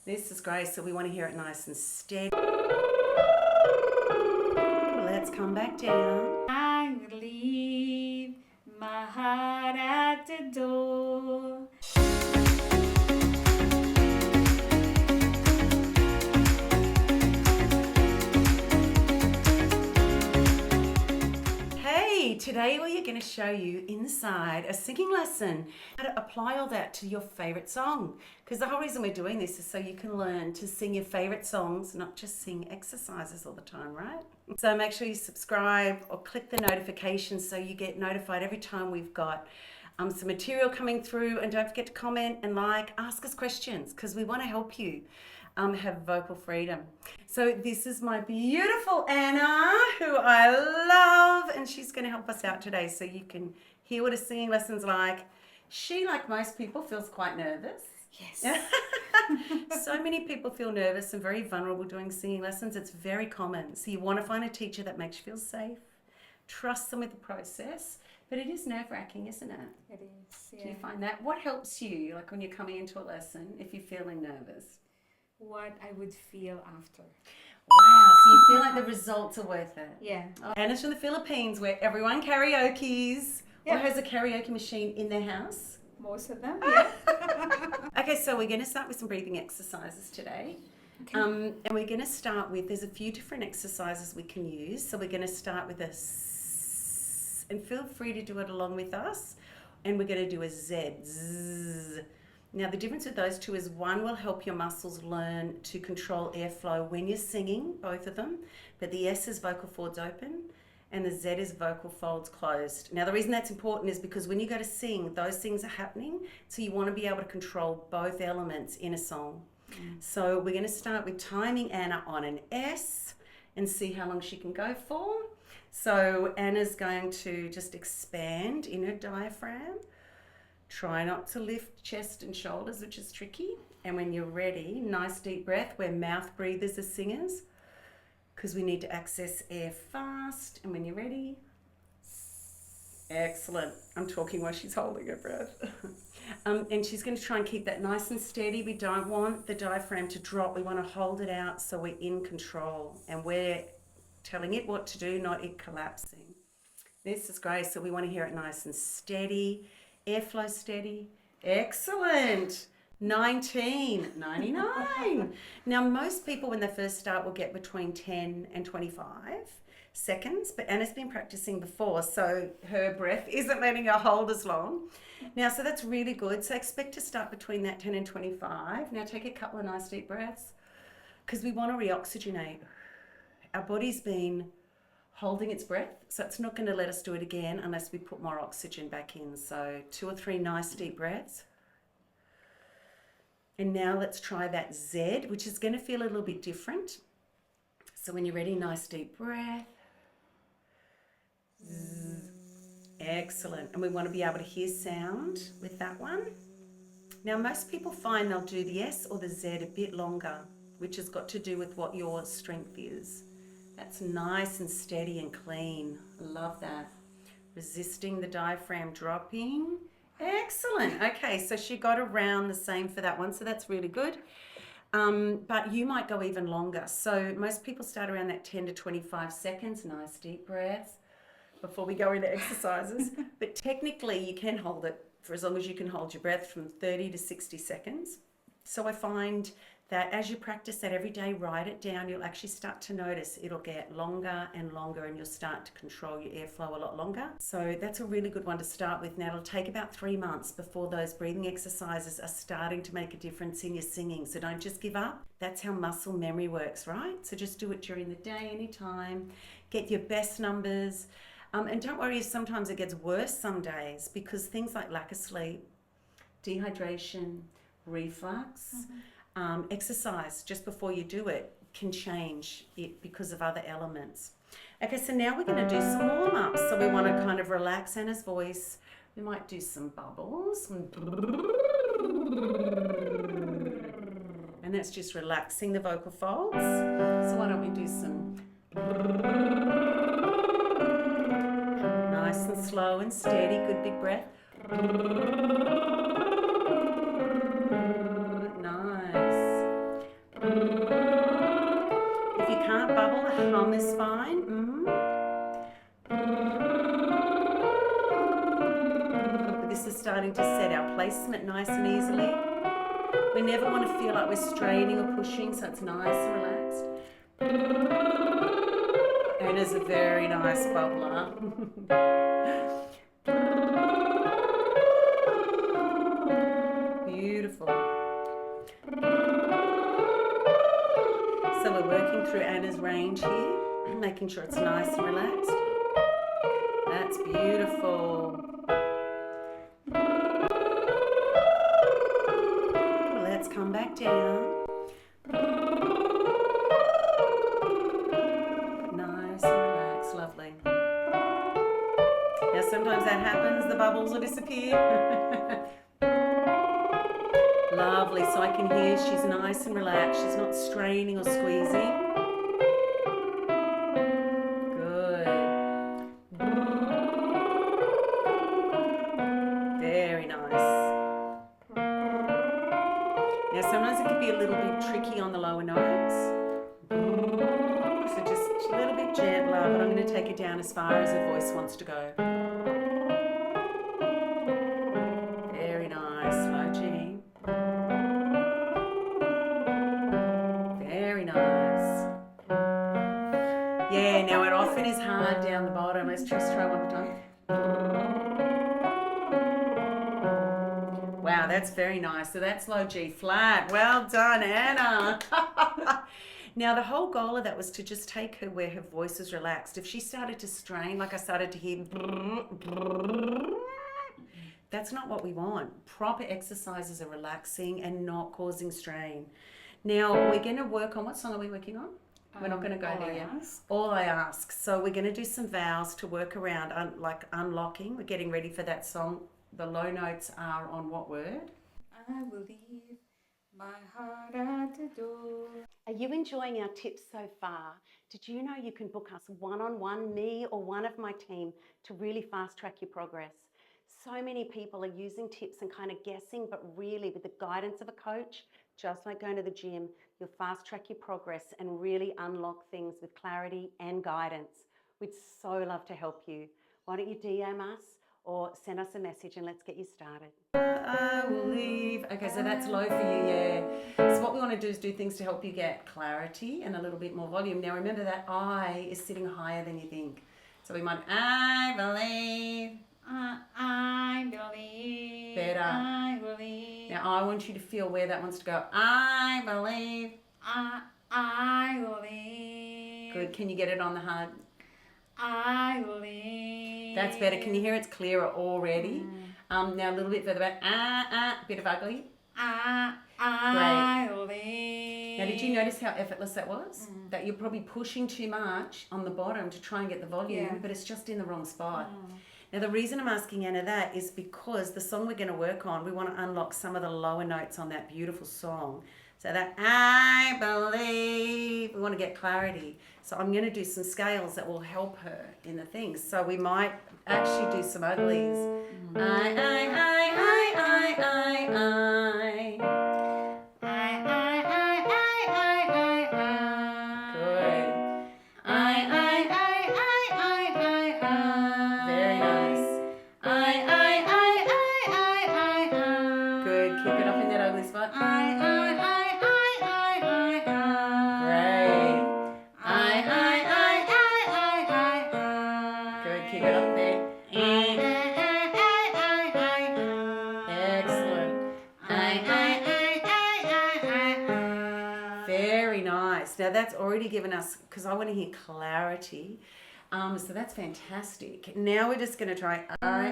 This is great, so we want to hear it nice and steady. Let's come back down. I leave my heart at the door. Today we're going to show you inside a singing lesson how to apply all that to your favorite song, because the whole reason we're doing this is so you can learn to sing your favorite songs, not just sing exercises all the time, right? So make sure you subscribe or click the notifications so you get notified every time we've got some material coming through, and don't forget to comment and like, ask us questions, because we want to help you have vocal freedom. So this is my beautiful Anna, who I love, and she's going to help us out today so you can hear what a singing lesson's like. She, like most people, feels quite nervous. Yes. So many people feel nervous and very vulnerable doing singing lessons. It's very common. So you want to find a teacher that makes you feel safe, trust them with the process, but it is nerve-wracking, isn't it? It is, yeah. Do you find that? What helps you, like when you're coming into a lesson, if you're feeling nervous? What I would feel after. Wow, so you feel like the results are worth it. Yeah. Anna's from the Philippines, where everyone karaoke's or has a karaoke machine in their house. Most of them, yeah. Okay, so we're going to start with some breathing exercises today. Okay. And we're going to start with, there's a few different exercises we can use. So we're going to start with a S, and feel free to do it along with us. And we're going to do a Z. Zzz. Now the difference with those two is one will help your muscles learn to control airflow when you're singing, both of them, but the S is vocal folds open and the Z is vocal folds closed. Now the reason that's important is because when you go to sing, those things are happening, so you want to be able to control both elements in a song. So we're going to start with timing Anna on an S and see how long she can go for. So Anna's going to just expand in her diaphragm. Try not to lift chest and shoulders, which is tricky. And when you're ready, nice deep breath. We're mouth breathers as singers because we need to access air fast. And when you're ready, excellent. I'm talking while she's holding her breath. And she's going to try and keep that nice and steady. We don't want the diaphragm to drop. We want to hold it out so we're in control. And we're telling it what to do, not it collapsing. This is great. So we want to hear it nice and steady. Airflow steady. Excellent. 99. Now, most people when they first start will get between 10 and 25 seconds, but Anna's been practicing before, so her breath isn't letting her hold as long. Now, so that's really good. So expect to start between that 10 and 25. Now, take a couple of nice deep breaths because we want to reoxygenate. Our body's been holding its breath, so it's not going to let us do it again unless we put more oxygen back in. So 2 or 3 nice deep breaths. And now let's try that Z, which is going to feel a little bit different. So when you're ready, nice deep breath. Zzz. Excellent. And we want to be able to hear sound with that one. Now most people find they'll do the S or the Z a bit longer, which has got to do with what your strength is. That's nice and steady and clean. I love that. Resisting the diaphragm dropping. Excellent. Okay, so she got around the same for that one, so that's really good. But you might go even longer. So most people start around that 10 to 25 seconds. Nice deep breaths before we go into exercises. But technically you can hold it for as long as you can hold your breath from 30 to 60 seconds. So I find that as you practice that every day, write it down, you'll actually start to notice it'll get longer and longer and you'll start to control your airflow a lot longer. So that's a really good one to start with. Now it'll take about 3 months before those breathing exercises are starting to make a difference in your singing. So don't just give up. That's how muscle memory works, right? So just do it during the day, anytime. Get your best numbers. And don't worry if sometimes it gets worse some days, because things like lack of sleep, dehydration, reflux, exercise just before you do it can change it because of other elements. Okay, so now we're going to do some warm-ups. So we want to kind of relax Anna's voice. We might do some bubbles. And that's just relaxing the vocal folds. So why don't we do some nice and slow and steady, good big breath. Nice. hum is fine. This is starting to set our placement nice and easily. We never want to feel like we're straining or pushing, so it's nice and relaxed. And it's a very nice bubbler. Beautiful. So we're working through Anna's range here, making sure it's nice and relaxed. That's beautiful. Let's come back down. Nice and relaxed, lovely. Now sometimes that happens, the bubbles will disappear. Lovely, so I can hear she's nice and relaxed. She's not straining or squeezing. Good. Very nice. Now sometimes it can be a little bit tricky on the lower notes. So just a little bit gentler, but I'm going to take it down as far as her voice wants to go. Very nice, low G. Very nice. Yeah, now it often is hard down the bottom. Let's just try one more time. Wow, that's very nice. So that's low G flat. Well done, Anna. Now the whole goal of that was to just take her where her voice is relaxed. If she started to strain, like I started to hear, that's not what we want. Proper exercises are relaxing and not causing strain. Now we're going to work on, what song are we working on? We're not going to go there yet. All I Ask. So we're going to do some vowels to work around, like unlocking. We're getting ready for that song. The low notes are on what word? I will leave my heart at the door. Are you enjoying our tips so far? Did you know you can book us one-on-one, me or one of my team, to really fast track your progress? So many people are using tips and kind of guessing, but really with the guidance of a coach, just like going to the gym, you'll fast track your progress and really unlock things with clarity and guidance. We'd so love to help you. Why don't you DM us or send us a message and let's get you started. I will leave. Okay, so that's low for you, yeah. So what we want to do is do things to help you get clarity and a little bit more volume. Now remember that I is sitting higher than you think. So we might, I believe. I believe. Better. I believe. Now I want you to feel where that wants to go. I believe. I believe. Good. Can you get it on the heart? I believe. That's better. Can you hear it's clearer already? Now a little bit further back. Bit of ugly. I believe. Now did you notice how effortless that was? That you're probably pushing too much on the bottom to try and get the volume, but it's just in the wrong spot. Now the reason I'm asking Anna that is because the song we're going to work on, we want to unlock some of the lower notes on that beautiful song. So that I believe, we want to get clarity. So I'm going to do some scales that will help her in the things. So we might actually do some uglies. I. Good. Very nice. Good. Keep it up in that ugly spot. Great. Good. Keep it up there. Excellent. Very nice. Now that's already given us, because I want to hear clarity. So that's fantastic. Now we're just going to try I.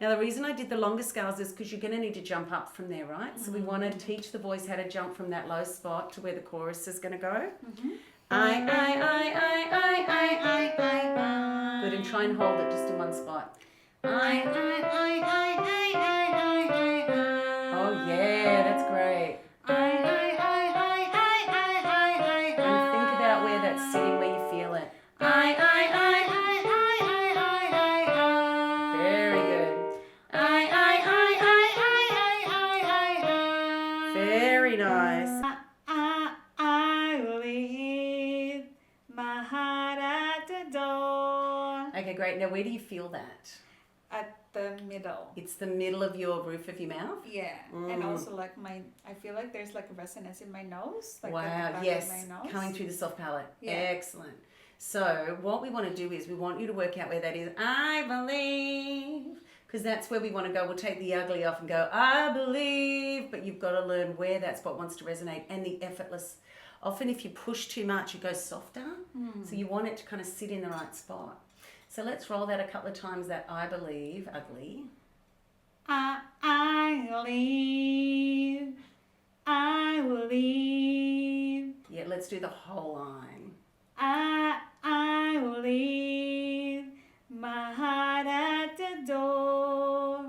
Now the reason I did the longer scales is because you're going to need to jump up from there, right? So we want to teach the voice how to jump from that low spot to where the chorus is going to go. I. Good, and try and hold it just in one spot. Oh yeah, that's great. And think about where that's sitting, where you feel it. Very good. Very nice. I believe. great. Now, where do you feel that? At the middle. It's the middle of your roof of your mouth? Yeah. And also like I feel like there's like a resonance in my nose. Like at the Wow, back yes, of my nose. coming through the soft palate. Yeah. Excellent. So what we want to do is we want you to work out where that is. I believe, because that's where we want to go. We'll take the ugly off and go, I believe, but you've got to learn where that spot wants to resonate and the effortless. Often if you push too much, it goes softer. So you want it to kind of sit in the right spot. So let's roll that a couple of times, that I believe, ugly. I believe, I believe. Yeah, let's do the whole line. I believe, my heart at the door.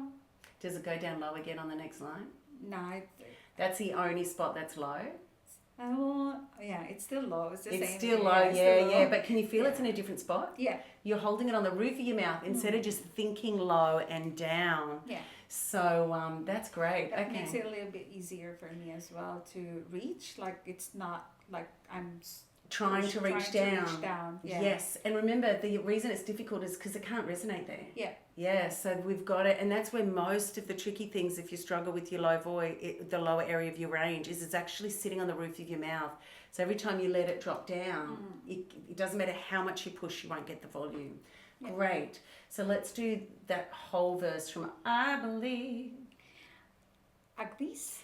Does it go down low again on the next line? No, That's the only spot that's low. yeah, it's still low. It's the It's same. still low, it's yeah, still yeah. low. But can you feel it's in a different spot? Yeah. You're holding it on the roof of your mouth instead of just thinking low and down. Yeah. So that's great. That Okay. makes it a little bit easier for me as well to reach. Like it's not like I'm Trying to reach down. Yeah. Yes. And remember, the reason it's difficult is because it can't resonate there. Yeah. Yeah, so we've got it, and that's where most of the tricky things, if you struggle with your low voice, the lower area of your range, is it's actually sitting on the roof of your mouth. So every time you let it drop down, it doesn't matter how much you push, you won't get the volume. Yeah. Great. So let's do that whole verse from I believe. Uglies?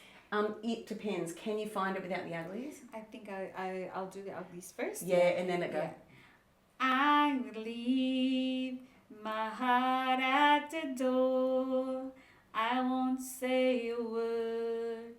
It depends. Can you find it without the uglies? I think I'll do the uglies first. Yeah, and then it goes. Yeah. I believe, my heart at the door. I won't say a word.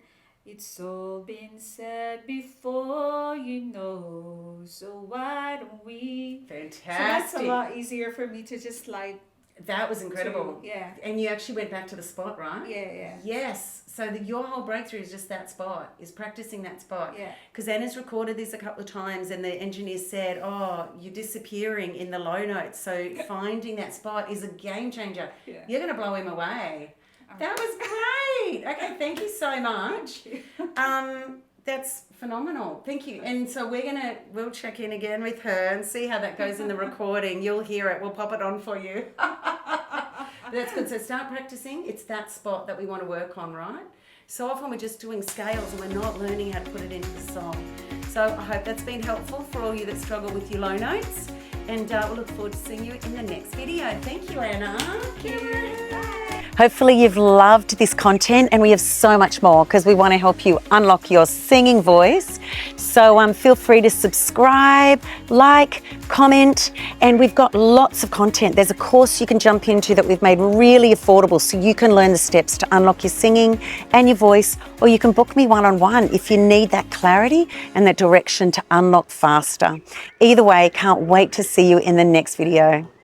It's all been said before, you know. So why don't we? Fantastic. So that's a lot easier for me to just like. That was incredible. Yeah. And you actually went back to the spot, right? Yeah, yeah. Yes. So your whole breakthrough is just that spot, is practicing that spot. Yeah. Because Anna's recorded this a couple of times and the engineer said, oh, you're disappearing in the low notes. So finding that spot is a game changer. Yeah. You're going to blow him away. That was great. Okay, thank you so much. That's phenomenal. Thank you. And so we'll check in again with her and see how that goes in the recording. You'll hear it. We'll pop it on for you. That's good. So start practicing. It's that spot that we want to work on, right? So often we're just doing scales and we're not learning how to put it into the song. So I hope that's been helpful for all you that struggle with your low notes. And we'll look forward to seeing you in the next video. Thank you, Anna. Hopefully you've loved this content, and we have so much more because we want to help you unlock your singing voice. So feel free to subscribe, like, comment, and we've got lots of content. There's a course you can jump into that we've made really affordable so you can learn the steps to unlock your singing and your voice, or you can book me one-on-one if you need that clarity and that direction to unlock faster. Either way, can't wait to see you in the next video.